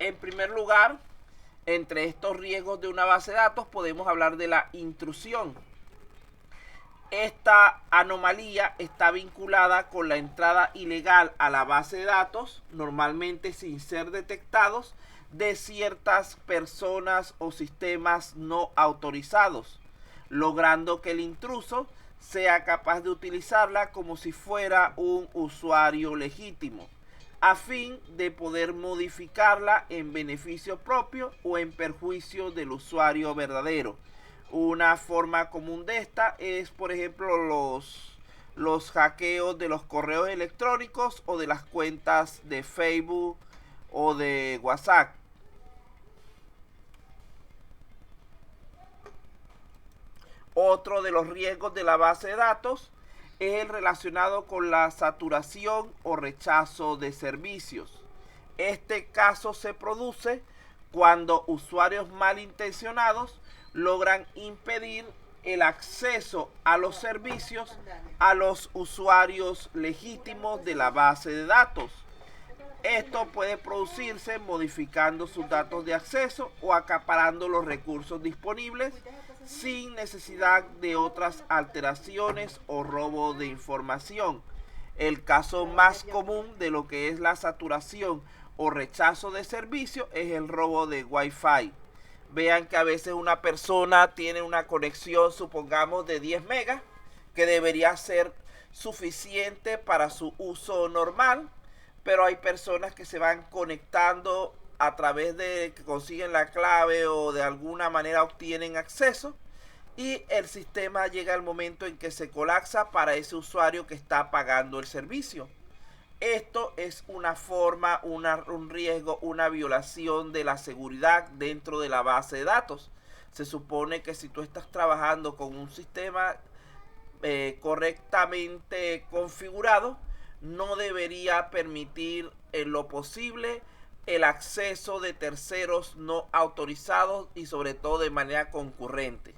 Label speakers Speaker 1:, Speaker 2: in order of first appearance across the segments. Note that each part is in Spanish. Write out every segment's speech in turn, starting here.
Speaker 1: En primer lugar, entre estos riesgos de una base de datos podemos hablar de la intrusión. Esta anomalía está vinculada con la entrada ilegal a la base de datos, normalmente sin ser detectados, de ciertas personas o sistemas no autorizados, logrando que el intruso sea capaz de utilizarla como si fuera un usuario legítimo, a fin de poder modificarla en beneficio propio o en perjuicio del usuario verdadero. Una forma común de esta es, por ejemplo, los hackeos de los correos electrónicos o de las cuentas de Facebook o de WhatsApp. Otro de los riesgos de la base de datos es el relacionado con la saturación o rechazo de servicios. Este caso se produce cuando usuarios malintencionados logran impedir el acceso a los servicios a los usuarios legítimos de la base de datos. Esto puede producirse modificando sus datos de acceso o acaparando los recursos disponibles sin necesidad de otras alteraciones o robo de información. El caso más común de lo que es la saturación o rechazo de servicio es el robo de Wi-Fi. Vean que a veces una persona tiene una conexión, supongamos, de 10 megas, que debería ser suficiente para su uso normal, pero hay personas que se van conectando a través de que consiguen la clave o de alguna manera obtienen acceso, y el sistema llega al momento en que se colapsa para ese usuario que está pagando el servicio. Esto es una forma, un riesgo, una violación de la seguridad dentro de la base de datos. Se supone que si tú estás trabajando con un sistema correctamente configurado, no debería permitir en lo posible el acceso de terceros no autorizados y sobre todo de manera concurrente.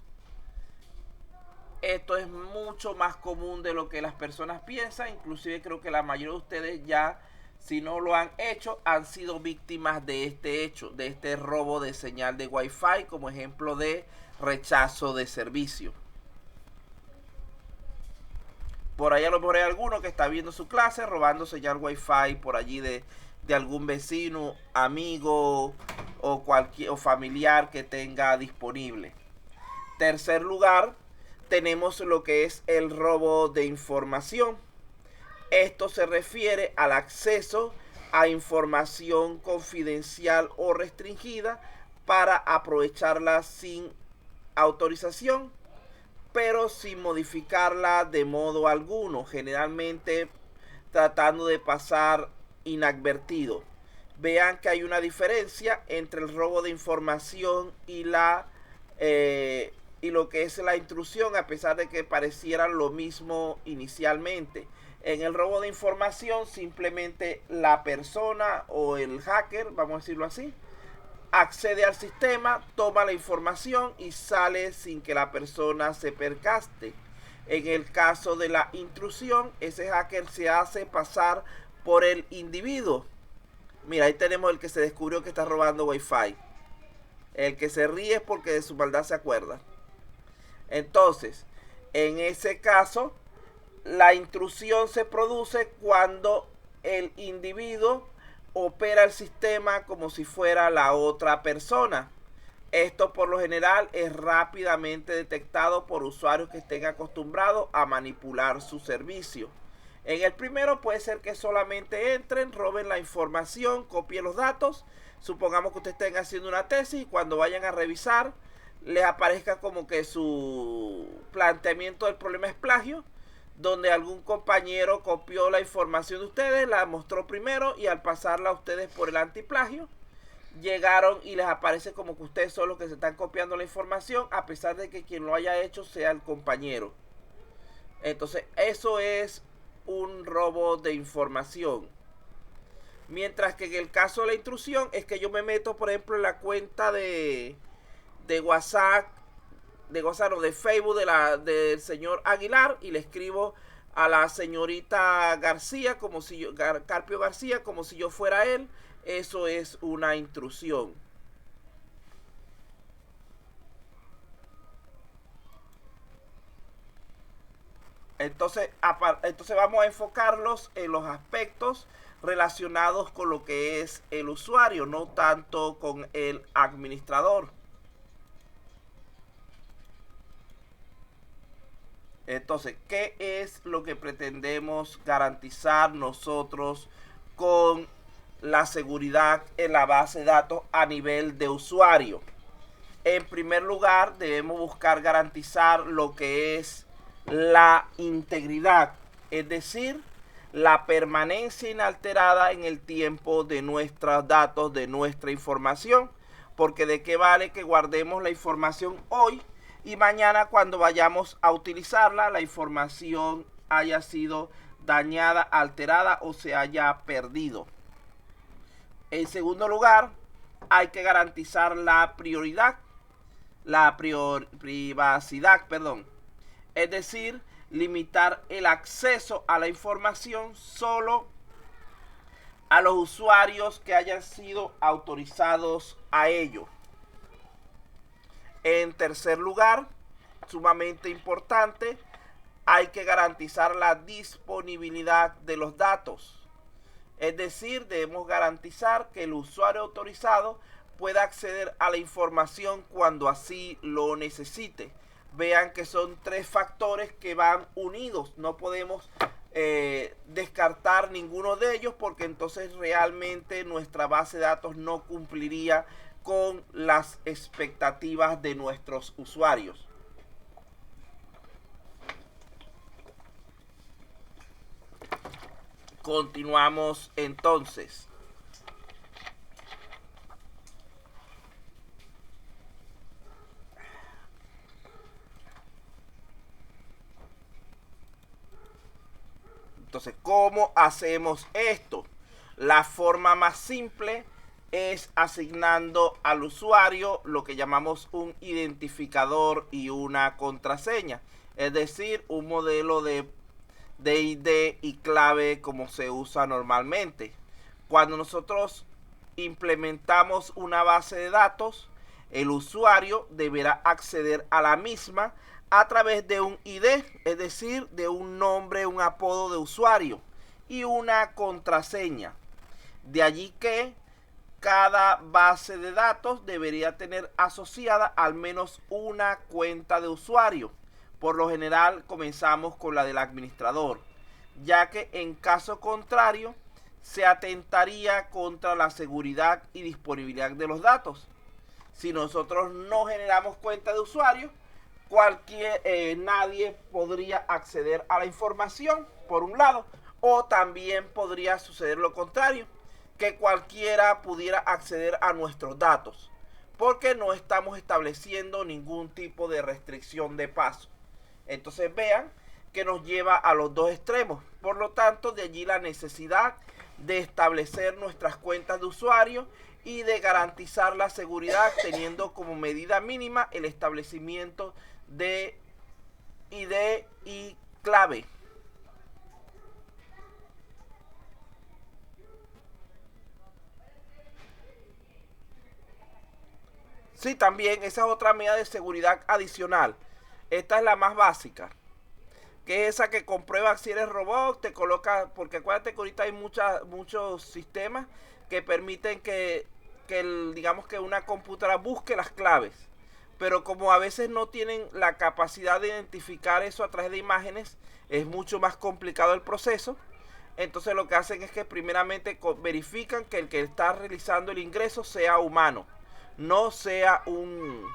Speaker 1: Esto es mucho más común de lo que las personas piensan. Inclusive creo que la mayoría de ustedes ya, si no lo han hecho, han sido víctimas de este hecho, de este robo de señal de Wi-Fi como ejemplo de rechazo de servicio. Por ahí a lo mejor hay alguno que está viendo su clase robando señal Wi-Fi por allí de algún vecino, amigo o familiar que tenga disponible. Tercer lugar, tenemos lo que es el robo de información. Esto se refiere al acceso a información confidencial o restringida para aprovecharla sin autorización, pero sin modificarla de modo alguno, generalmente tratando de pasar inadvertido. Vean que hay una diferencia entre el robo de información y lo que es la intrusión, a pesar de que parecieran lo mismo inicialmente. En el robo de información, simplemente la persona o el hacker, vamos a decirlo así, accede al sistema, toma la información y sale sin que la persona se percate. En el caso de la intrusión, ese hacker se hace pasar por el individuo. Mira, ahí tenemos el que se descubrió que está robando Wi-Fi. El que se ríe es porque de su maldad se acuerda. Entonces, en ese caso, la intrusión se produce cuando el individuo opera el sistema como si fuera la otra persona. Esto por lo general es rápidamente detectado por usuarios que estén acostumbrados a manipular su servicio. En el primero puede ser que solamente entren, roben la información, copien los datos. Supongamos que ustedes estén haciendo una tesis y cuando vayan a revisar les aparezca como que su planteamiento del problema es plagio, donde algún compañero copió la información de ustedes, la mostró primero y al pasarla a ustedes por el antiplagio, llegaron y les aparece como que ustedes son los que se están copiando la información, a pesar de que quien lo haya hecho sea el compañero. Entonces, eso es un robo de información. Mientras que en el caso de la intrusión es que yo me meto, por ejemplo, en la cuenta de WhatsApp, no, de Facebook del señor Aguilar, y le escribo a la señorita García, como si yo, Carpio García, como si yo fuera él, eso es una intrusión. Entonces vamos a enfocarlos en los aspectos relacionados con lo que es el usuario, no tanto con el administrador. Entonces, ¿qué es lo que pretendemos garantizar nosotros con la seguridad en la base de datos a nivel de usuario? En primer lugar, debemos buscar garantizar lo que es la integridad, es decir, la permanencia inalterada en el tiempo de nuestros datos, de nuestra información, porque de qué vale que guardemos la información hoy y mañana cuando vayamos a utilizarla, la información haya sido dañada, alterada o se haya perdido. En segundo lugar, hay que garantizar la privacidad, es decir, limitar el acceso a la información solo a los usuarios que hayan sido autorizados a ello. En tercer lugar, sumamente importante, hay que garantizar la disponibilidad de los datos. Es decir, debemos garantizar que el usuario autorizado pueda acceder a la información cuando así lo necesite. Vean que son tres factores que van unidos. No podemos descartar ninguno de ellos porque entonces realmente nuestra base de datos no cumpliría con las expectativas de nuestros usuarios. Continuamos entonces. Entonces, ¿cómo hacemos esto? La forma más simple es asignando al usuario lo que llamamos un identificador y una contraseña. Es decir, un modelo de ID y clave como se usa normalmente. Cuando nosotros implementamos una base de datos, el usuario deberá acceder a la misma a través de un ID, es decir, de un nombre, un apodo de usuario y una contraseña. De allí que cada base de datos debería tener asociada al menos una cuenta de usuario. Por lo general comenzamos con la del administrador, ya que en caso contrario se atentaría contra la seguridad y disponibilidad de los datos. Si nosotros no generamos cuenta de usuario, nadie podría acceder a la información, por un lado, o también podría suceder lo contrario, que cualquiera pudiera acceder a nuestros datos, porque no estamos estableciendo ningún tipo de restricción de paso. Entonces vean que nos lleva a los dos extremos. Por lo tanto, de allí la necesidad de establecer nuestras cuentas de usuario y de garantizar la seguridad teniendo como medida mínima el establecimiento de ID y clave. Sí, también esa es otra medida de seguridad adicional. Esta es la más básica, que es esa que comprueba si eres robot, te coloca, porque acuérdate que ahorita hay muchos sistemas que permiten digamos que una computadora busque las claves, pero como a veces no tienen la capacidad de identificar eso a través de imágenes, es mucho más complicado el proceso. Entonces lo que hacen es que primeramente verifican que el que está realizando el ingreso sea humano, no sea un...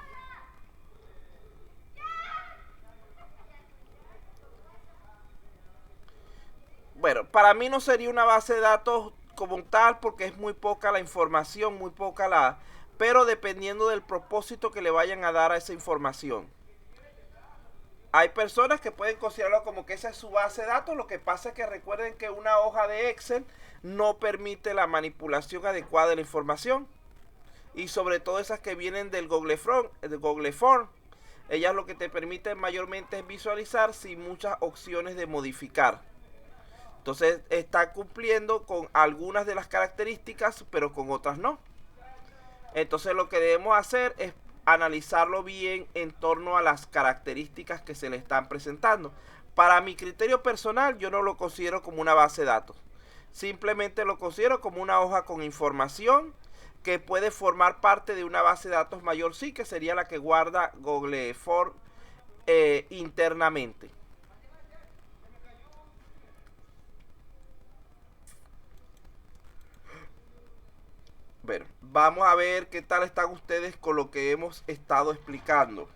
Speaker 1: Bueno, para mí no sería una base de datos como tal porque es muy poca la información, muy poca la... Pero dependiendo del propósito que le vayan a dar a esa información. Hay personas que pueden considerarlo como que esa es su base de datos. Lo que pasa es que recuerden que una hoja de Excel no permite la manipulación adecuada de la información. Y sobre todo esas que vienen del Google Form. Ellas lo que te permiten mayormente es visualizar sin muchas opciones de modificar. Entonces está cumpliendo con algunas de las características, pero con otras no. Entonces lo que debemos hacer es analizarlo bien en torno a las características que se le están presentando. Para mi criterio personal, yo no lo considero como una base de datos. Simplemente lo considero como una hoja con información que puede formar parte de una base de datos mayor, sí, que sería la que guarda Google Form internamente. Bueno, vamos a ver qué tal están ustedes con lo que hemos estado explicando.